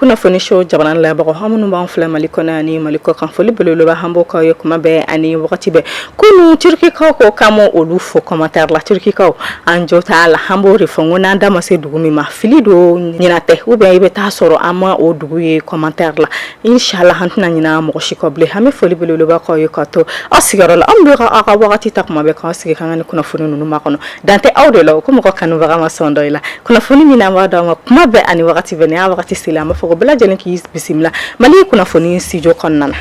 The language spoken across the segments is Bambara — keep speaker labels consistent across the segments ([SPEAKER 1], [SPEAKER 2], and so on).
[SPEAKER 1] kunnafoni show jamana labagaw hamunu b'an filɛ Mali kɔnɔ ani Mali kɔ kan foli belebeleba an b'o k'aw ye kuma bɛɛ ani wagati bɛɛ kunu turkikaw ko k'an m'o olu fo commentaire la turkikaw an jo t'a la an b'o de fɔ n ko n'an da ma se dugu min ma fili don ɲinɛ tɛ ou bien i bɛ taa sɔrɔ an ma o dugu ye commentaire la inshallah an tɛna ɲinɛ mɔgɔ si kɔ bilen an bɛ foli belebeleba k'aw ye ka to aw sigiyɔrɔ la an bɛ aw ka wagati ta kuma bɛɛ k'aw sigi k'an ka ni kunnafoni ninnu makɔnɔ dan tɛ aw de la ko mɔgɔ kanubaga ma sɔn dɔ i la kunnafoni min n'an b'a d'aw ma kuma bɛɛ ani wagati bɛɛ ni y'a wagati seli an b'a fɔ ko bɛɛ lajɛlen k'i bisimila Mali kunnafoni studio kɔnɔna na.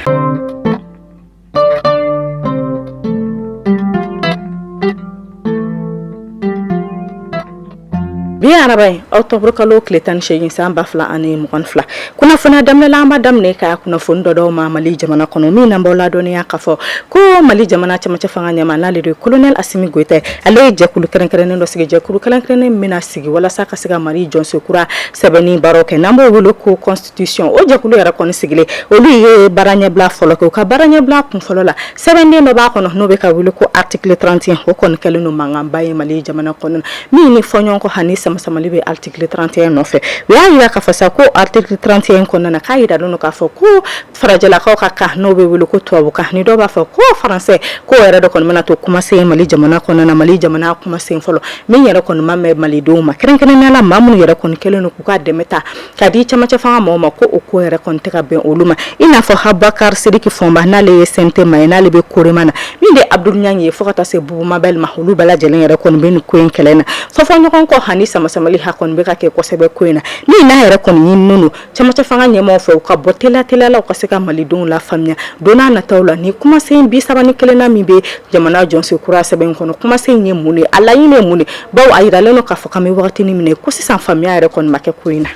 [SPEAKER 1] Bi arabai octobre kalo tile 18 san 2022 kunnafoni daminɛla an b'a daminɛ ka kunnafoni dɔ d'aw ma Mali jamana kɔnɔ min n'an b'aw ladɔnniya k'a fɔ ko Mali jamana cɛmancɛ fanga ɲɛmaa n'ale de ye colonel Asimi Goyita ale ye jɛkulu kɛrɛnkɛrɛnnen dɔ sigi jɛkulu kɛrɛnkɛrɛnnen min bɛna sigi walasa ka se ka Mali jɔnso kura sɛbɛnni baaraw kɛ n'an b'o wele ko constitution o jɛkulu yɛrɛ kɔni sigilen olu ye baara ɲɛbila fɔlɔ kɛ u ka baara ɲɛbila kun fɔlɔ la sɛbɛnden dɔ b'a kɔnɔ n'o bɛ ka wele ko article 31 o kɔni kɛlen don mankanba ye Mali jamana kɔnɔ min ni fɔɲɔgɔnkɔ hani samali bɛ article 31 nɔfɛ u y'a yira k'a fɔ sa ko article 31 kɔnɔna na k'a yiralen don k'a fɔ ko farajɛlakaw ka kan n'o bɛ wele ko tubabukan ni dɔw b'a fɔ ko français ko yɛrɛ dɔ kɔni bɛna to kumasen Mali jamana kɔnɔna na Mali jamana kumasen fɔlɔ min yɛrɛ kɔni ma mɛn malidenw ma kɛrɛnkɛrɛnnenya la maa minnu yɛrɛ kɔni kɛlen don k'u ka dɛmɛ ta ka di cɛmancɛ fanga mɔgɔw ma ko o ko yɛrɛ kɔni tɛ ka bɛn olu ma i n'a fɔ Habakar Sidiki Fɔnba n'ale ye CNT ma ye n'ale bɛ Korema na min de Abdul Ɲangi ye fo ka taa se Bubu Mabel ma olu bɛɛ lajɛlen yɛrɛ kɔni bɛ nin ko in kɛlɛ na fɔɲɔgɔn kɔ hani samali ha kɔni bɛ ka kɛ kosɛbɛ ko in na ni n'a yɛrɛ kɔni ɲininen don cɛmancɛ fanga ɲɛmaaw fɛ u ka bɔ teliya la u ka se ka malidenw la faamuya don n'a nataw la ni kumasen 31 na min bɛ jamana jɔnso kura sɛbɛn kɔnɔ kumasen ye mun de a laɲini ye mun de bawo a yiralen don k'a fɔ k'an bɛ wagatinin minɛ ko sisan faamuya yɛrɛ kɔni ma kɛ ko in na.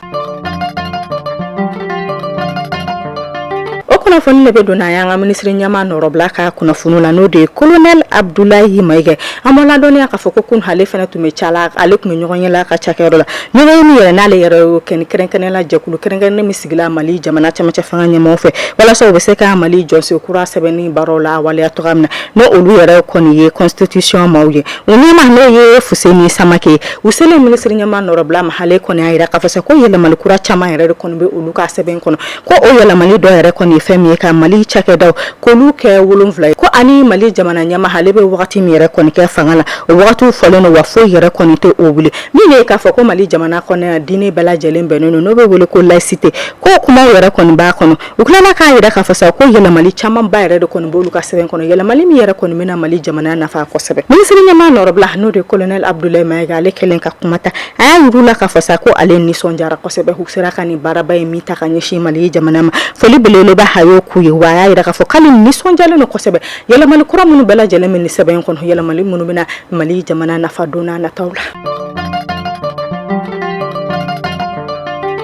[SPEAKER 1] Kunnafoni de bɛ don n'an y'an ka ministre ɲɛmaa nɔrɔbila ka kunnafoni la n'o de ye colonel Abdulayi Mayiga an b'a ladɔnniya k'a fɔ ko kun ale fana tun bɛ cala ale tun bɛ ɲɔgɔn yɛlɛ a ka cakɛyɔrɔ la ɲɔgɔn min yɛrɛ n'ale yɛrɛ y'o kɛ ni kɛrɛnkɛrɛnnen la jɛkulu kɛrɛnkɛrɛnnen min sigila Mali jamana cɛmancɛ fanga ɲɛmaaw fɛ walasa u bɛ se ka Mali jɔnso kura sɛbɛnni baaraw la waleya cogoya min na n'o olu yɛrɛ kɔni ye constitution maaw ye o ɲɛmaa n'o ye Fuseni Samake u selen ministre ɲɛmaa nɔrɔbila ma ale kɔni y'a yira k'a fɔ sa ko yɛlɛmali kura caman yɛrɛ de kɔni bɛ olu ka sɛbɛn kɔnɔ ko o yɛlɛmali dɔ yɛrɛ kɔni ye fɛn min ye ka Mali cakɛdaw k'olu kɛ 7 ye ko ani Mali jamana ɲɛmaa ale bɛ wagati min yɛrɛ kɔni kɛ fanga la o wagatiw fɔlen don wa foyi yɛrɛ kɔni tɛ o wuli min ye k'a fɔ ko Mali jamana kɔnɔ diinɛ bɛɛ lajɛlen bɛnnen don n'o bɛ wele ko laïcité ko kumaw yɛrɛ kɔni b'a kɔnɔ u tilala k'a yira k'a fɔ sa ko yɛlɛmali caman ba yɛrɛ de kɔni b'olu ka sɛbɛn kɔnɔ yɛlɛmali min yɛrɛ kɔni bɛna Mali jamana nafa kosɛbɛ ministre ɲɛmaa nɔrɔbila n'o de colonel Abdulayi Mayiga ale kɛlen ka kuma ta a y'a yir'u la k'a fɔ sa ko ale nisɔndiyara kosɛbɛ u sera ka nin baaraba in min ta ka ɲɛsin Mali jamana ma foli belebeleba a y'o k'u ye wa a y'a yira k'a fɔ k'ale nisɔndiyalen don kosɛbɛ yɛlɛmali kura minnu bɛɛ lajɛlen bɛ nin sɛbɛn kɔnɔ yɛlɛmali minnu bɛna Mali jamana nafa don n'a nataw la.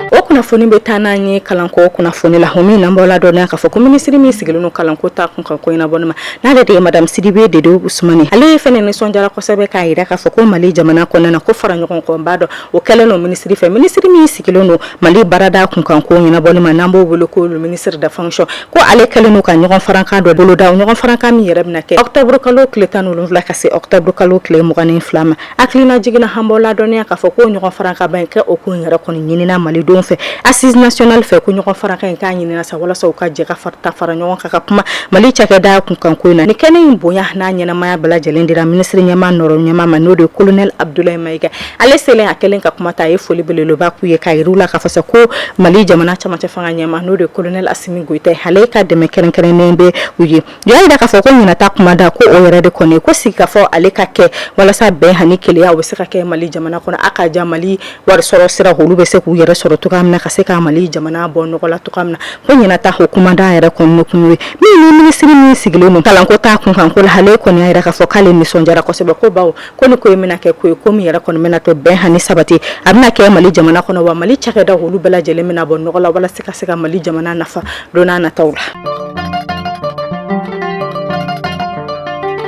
[SPEAKER 1] O kunnafoni bɛ taa n'an ye kalanko kunnafoni la min n'an b'aw ladɔnniya k'a fɔ ko minisiri min sigilen don kalanko ta kun kan ko in na bɔ ne ma n'ale de ye madame Sidibe Dedo Usumani ale ye fɛnɛ nisɔndiyara kosɛbɛ k'a yira k'a fɔ ko Mali jamana kɔnɔna na ko fara ɲɔgɔn kɔ n b'a dɔn o kɛlen don minisiri fɛ minisiri min sigilen don Mali baarada kun kan ko ɲɛnabɔli ma n'an b'o wele ko le ministre de fonction ko ale kɛlen don ka ɲɔgɔn farankan dɔ boloda o ɲɔgɔn farankan min yɛrɛ bɛna kɛ octobre kalo tile 17 ka se octobre kalo tile 22 ma hakilina jiginna an b'aw ladɔnniya k'a fɔ ko ɲɔgɔn farankan ba in kɛ o ko in yɛrɛ kɔni ɲinina malidenw fɛ assise nationale fɛ ko ɲɔgɔn farankan in k'a ɲinina sa walasa u ka jɛ ka fara ɲɔgɔn kan ka kuma Mali cakɛda kun kan ko in na ni kɛnɛ in bonya n'a ɲɛnamaya bɛɛ lajɛlen dira ministre ɲɛmaa nɔrɔ ɲɛmaa ma n'o de ye colonel Abdulayi Mayiga ale selen a kɛlen ka kuma ta a ye foli belebeleba k'u ye k'a yir'u la k'a fɔ sa ko Mali jamana cɛmancɛ fanga ɲɛmaa n'o de ye colonel Asimi Goyita ale ka dɛmɛ kɛrɛnkɛrɛnnen bɛ u ye u y'a yira k'a fɔ ko ɲinata kuma da ko o yɛrɛ de kɔni ko sigi ka fɔ ale ka kɛ walasa bɛn hani keleya u bɛ se ka kɛ Mali jamana kɔnɔ a ka ja Mali wari sɔrɔ sira olu bɛ se k'u yɛrɛ sɔrɔ cogoya min na ka se ka Mali jamana bɔ nɔgɔ la cogoya min na ko ɲinata hukumada yɛrɛ kɔni kun ye min ni minisiri min sigilen don kalanko ta kun kan ko la ale kɔni y'a yira k'a fɔ k'ale nisɔndiyara kosɛbɛ ko bawo ko ni ko in bɛna kɛ ko ye ko min yɛrɛ kɔni bɛna to bɛn hani sabati a bɛna kɛ Mali jamana kɔnɔ wa Mali cakɛda olu bɛɛ lajɛlen bɛna bɔ nɔgɔ la walasa ka se ka Mali jamana nafa don n'a nataw la.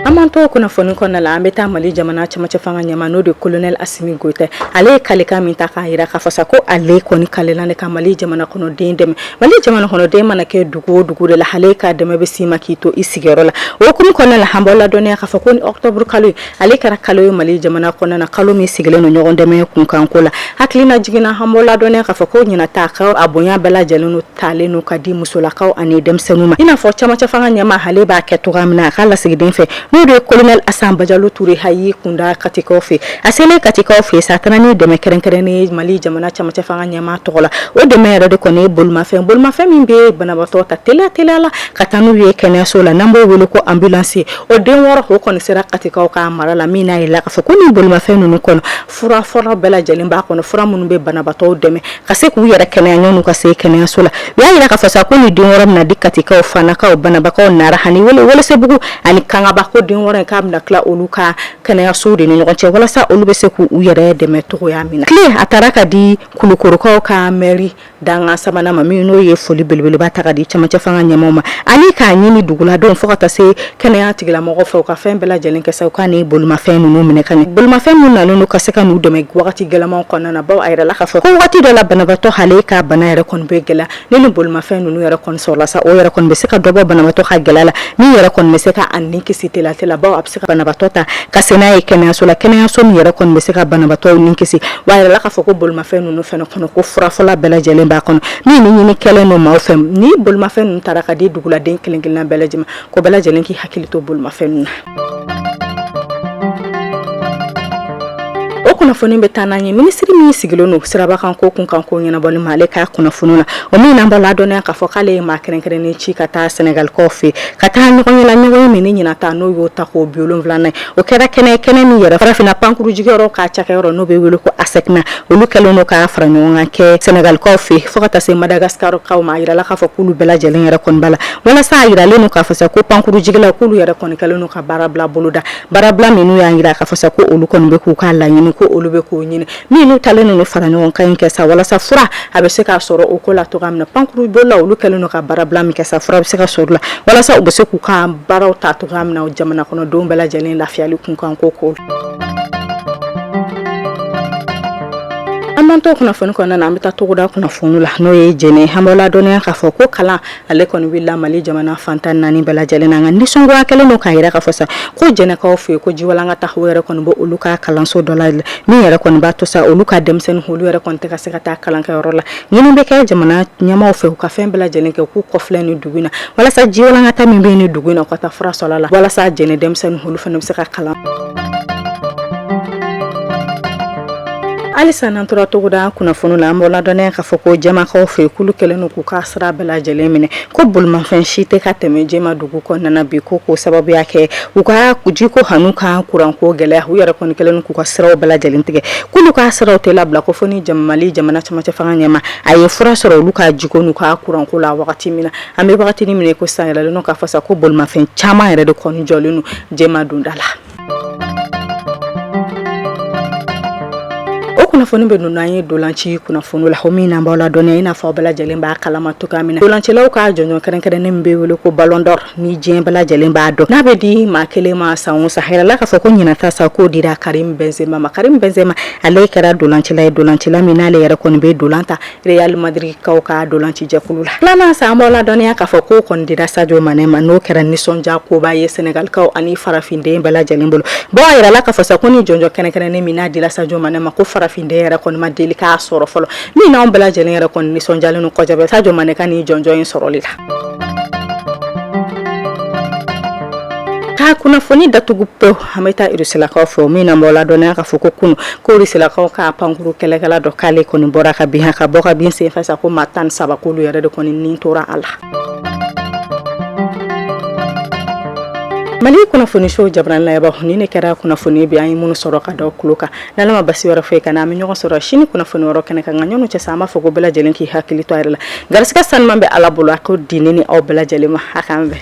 [SPEAKER 1] Amanto kunnafoni kɔnɔna la an bɛ taa Mali jamana cɛmancɛ fanga ɲɛmaa n'o de Colonel Assimi Goïta ale ye kalekan min ta k'a yira k'a fɔ sa ko ale kɔni kalela ne ka Mali jamana kɔnɔden dɛmɛ Mali jamana kɔnɔden mana kɛ dugu o dugu de la ale ka dɛmɛ bɛ s'i ma k'i to i sigiyɔrɔ la o hukumu kɔnɔna la an b'aw ladɔnniya k'a fɔ ko ni octobre kalo ye ale kɛra kalo ye Mali jamana kɔnɔna na kalo min sigilen don ɲɔgɔn dɛmɛ kunkanko la hakilina jiginna an b'aw ladɔnniya k'a fɔ ko ɲinata ka a bonya bɛɛ lajɛlen no talen no ka di musolakaw ani denmisɛnninw ma i n'a fɔ cɛmancɛ fanga ɲɛmaa ale b'a kɛ cogoya min na a ka lasigiden fɛ n'o de Colonel Assimi Bajalo Touré hayi kunda katikaw fɛ a selen katikaw fɛ sa tana ni dɛmɛ kɛrɛnkɛrɛnnen Mali jamana cɛmancɛ fanga ɲɛmaa tɔgɔ la o dɛmɛ yɛrɛ de kɔni ye bolimafɛn min bɛ banabaatɔ ta teliya la ka taa n'u ye kɛnɛyaso la n'an b'o wele ko ambulance o den wɔɔrɔ o kɔni sera katikaw ka mara la min n'a yela k'a fɔ ko ni bolimafɛn ninnu kɔnɔ fura fɔlɔ bɛɛ lajɛlen b'a kɔnɔ fura minnu bɛ banabaatɔw dɛmɛ ka se k'u yɛrɛ kɛnɛya ɲɔgɔn ka se kɛnɛyaso la u y'a yira k'a fɔ sa ko ni den wɔɔrɔ bɛna di katikaw fanakaw banabakaw nara hani Welesebugu ani Kangaba ko den wɔɔrɔ in k'a bɛna tila olu ka kɛnɛyaso de ni ɲɔgɔn cɛ walasa olu bɛ se k'u yɛrɛ dɛmɛ cogoya min na tile a taara ka di Kulukorokaw ka mairie danga sabanan ma min n'o ye foli belebeleba ta ka di cɛmancɛ fanga ɲɛmaaw ma ani k'a ɲini duguladenw fo ka taa se kɛnɛya tigilamɔgɔw fɛ u ka fɛn bɛɛ lajɛlen kɛ sa u ka ni bolimafɛn ninnu minɛ ka ɲɛ bolimafɛn minnu nalen don ka se ka n'u dɛmɛ wagati gɛlɛmanw kɔnɔna na baw a yɛrɛ la k'a fɔ ko wagati dɔ la banabaatɔ ale ka bana yɛrɛ kɔni bɛ gɛlɛya ni bolimafɛn ninnu yɛrɛ kɔni sɔrɔla sa o yɛrɛ kɔni bɛ se ka dɔ bɔ banabaatɔ ka gɛlɛya la min yɛrɛ kɔni bɛ se ka a ni kisi tela baw a bɛ se ka banabaatɔ ta ka se n'a ye kɛnɛyaso la kɛnɛyaso min yɛrɛ kɔni bɛ se ka banabaatɔ ni kisi wa a yɛrɛ la k'a fɔ ko bolimafɛn ninnu fɛnɛ kɔnɔ ko furafɔla bɛɛ lajɛlen b'a kɔnɔ min ni ɲini kɛlen don maaw fɛ ni bolimafɛn ninnu taara ka di duguladen kelen-kelenna bɛɛ lajɛlen ko bɛɛ lajɛlen k'i hakili to bolimafɛn ninnu na o kunnafoni bɛ taa n'an ye minisiri min sigilen don sirabakan ko kunkanko ɲɛnabɔli ma ale ka kunnafoni la o min n'an b'a ladɔnniya k'a fɔ k'ale ye maa kɛrɛnkɛrɛnnen ci ka taa Senegalikaw fɛ ka taa ɲɔgɔn ye min ni ɲinata n'o y'o ta k'o 70 ye o kɛra kɛnɛ min yɛrɛ farafinna pankuru jigiyɔrɔ ka cakɛyɔrɔ n'o bɛ wele ko ASECNA olu kɛlen don ka fara ɲɔgɔn kan kɛ Senegalikaw fɛ fo ka taa se Madagascarkaw ma a yirala k'a fɔ k'olu bɛɛ lajɛlen yɛrɛ kɔni b'a la walasa a yiralen don k'a fɔ sa ko pankuru jigilaw k'olu yɛrɛ kɔni kɛlen don ka baara bila boloda baara bila minnu y'a yira k'a fɔ sa ko olu kɔni bɛ k'u ka laɲini ko olu bɛ k'o ɲini minnu talen don fara ɲɔgɔn kan kɛ sa walasa fura a bɛ se k'a sɔrɔ o ko la togoya min na pankuru bolola olu kɛlen don ka baara bila min kɛ sa fura bɛ se ka sɔrɔ la walasa u bɛ se k'u ka baaraw ta togoya min na jamana kɔnɔdenw bɛɛ lajɛlen lafiyali kunkanko ko an to kunnafoni kɔnɔna na an bɛ taa togoda kunnafoni la n'o ye jɛnɛ an b'aw ladɔnniya k'a fɔ ko kalan ale kɔni wulila Mali jamana fantan 4 bɛɛ lajɛlen na nka nisɔngoya kɛlen don k'a yira k'a fɔ sa ko jɛnɛkaw fɛ yen ko jiwalankata o yɛrɛ kɔni bɔ olu ka kalanso dɔ la min yɛrɛ kɔni b'a to sa olu ka denmisɛnnin olu yɛrɛ kɔni tɛ ka se ka taa kalankɛyɔrɔ la ɲini bɛ kɛ jamana ɲɛmaaw fɛ u ka fɛn bɛɛ lajɛlen kɛ k'u kɔfilɛ ni dugu in na walasa jiwalankata min bɛ yen ni dugu in na u ka taa fura sɔrɔ la walasa jɛnɛ denmisɛnnin olu fana bɛ se ka kalan Alisa n'an tora togoda kunnafoni la an b'aw ladɔnniya k'a fɔ ko jɛmakaw fɛ k'olu kɛlen don k'u ka sira bɛɛ lajɛlen minɛ ko bolimafɛn si tɛ ka tɛmɛ jɛma dugu kɔnɔna bi ko sababuya kɛ u ka jiko hanu ka kuranko gɛlɛya u yɛrɛ kɔni kɛlen don k'u ka siraw bɛɛ lajɛlen tigɛ k'olu ka siraw tɛ labila ko fɔ ni Mali jamana cɛmancɛ fanga ɲɛma a ye fura sɔrɔ olu ka jiko n'u ka kuranko la wagati min na an bɛ wagati min ko san yɛrɛlen don k'a fɔ sa ko bolimafɛn caman yɛrɛ de kɔni jɔlen don jɛma donda la kunnafoni bɛ don n'an ye dolanci kunnafoni la o min n'an b'aw ladɔnniya i n'a fɔ aw bɛɛ lajɛlen b'a kalama cogoya min na dolancilaw ka jɔnjɔn kɛrɛnkɛrɛnnen min bɛ wele ko Ballon d'Or ni diɲɛ bɛɛ lajɛlen b'a dɔn n'a bɛ di maa kelen ma san o san yɛrɛla k'a fɔ ko ɲinata sa k'o dira Karim Benzema ma Karim Benzema ale kɛra dolancila ye dolancila min n'ale yɛrɛ kɔni bɛ dolan ta Real Madrid kaw ka dolanci jɛkulu la filanan sa an b'aw ladɔnniya k'a fɔ k'o kɔni dira Sadio Mané ma n'o kɛra nisɔndiya koba ye Senegalikaw ani farafinden bɛɛ lajɛlen bolo bon a yɛrɛla k'a fɔ sa ko ni jɔnjɔn kɛrɛnkɛrɛnnen min n'a dira Sadio Mané ma ko farafinden yɛrɛ kɔni ma deli k'a sɔrɔ fɔlɔ min n'anw bɛɛ lajɛlen yɛrɛ kɔni nisɔndiyalen don kosɛbɛ Sadio Mané ka ni jɔnjɔn in sɔrɔli la ka kunnafoni datugu pewu an bɛ taa Rusilakaw fɛ o min na b'aw ladɔnniya k'a fɔ ko kunu ko Rusilakaw ka pankuru kɛlɛkɛla dɔ k'ale kɔni bɔra ka bin ka bɔ ka bin senfɛ sa ko maa 13 k'olu yɛrɛ de kɔni nin tora a la Mali kunnafoni show Jabran Layaba ni ne kɛra kunnafoni bi an ye minnu sɔrɔ ka da kulo kan n'ala ma basi wɛrɛ foyi kana an bɛ ɲɔgɔn sɔrɔ sini kunnafoni wɛrɛ kɛnɛ kan nka ɲɔgɔn cɛ sa an b'a fɔ ko bɛɛ lajɛlen k'i hakili to a yɛrɛ la garisigɛ sanuman bɛ Ala bolo a ko di ne ni aw bɛɛ lajɛlen ma a k'an bɛn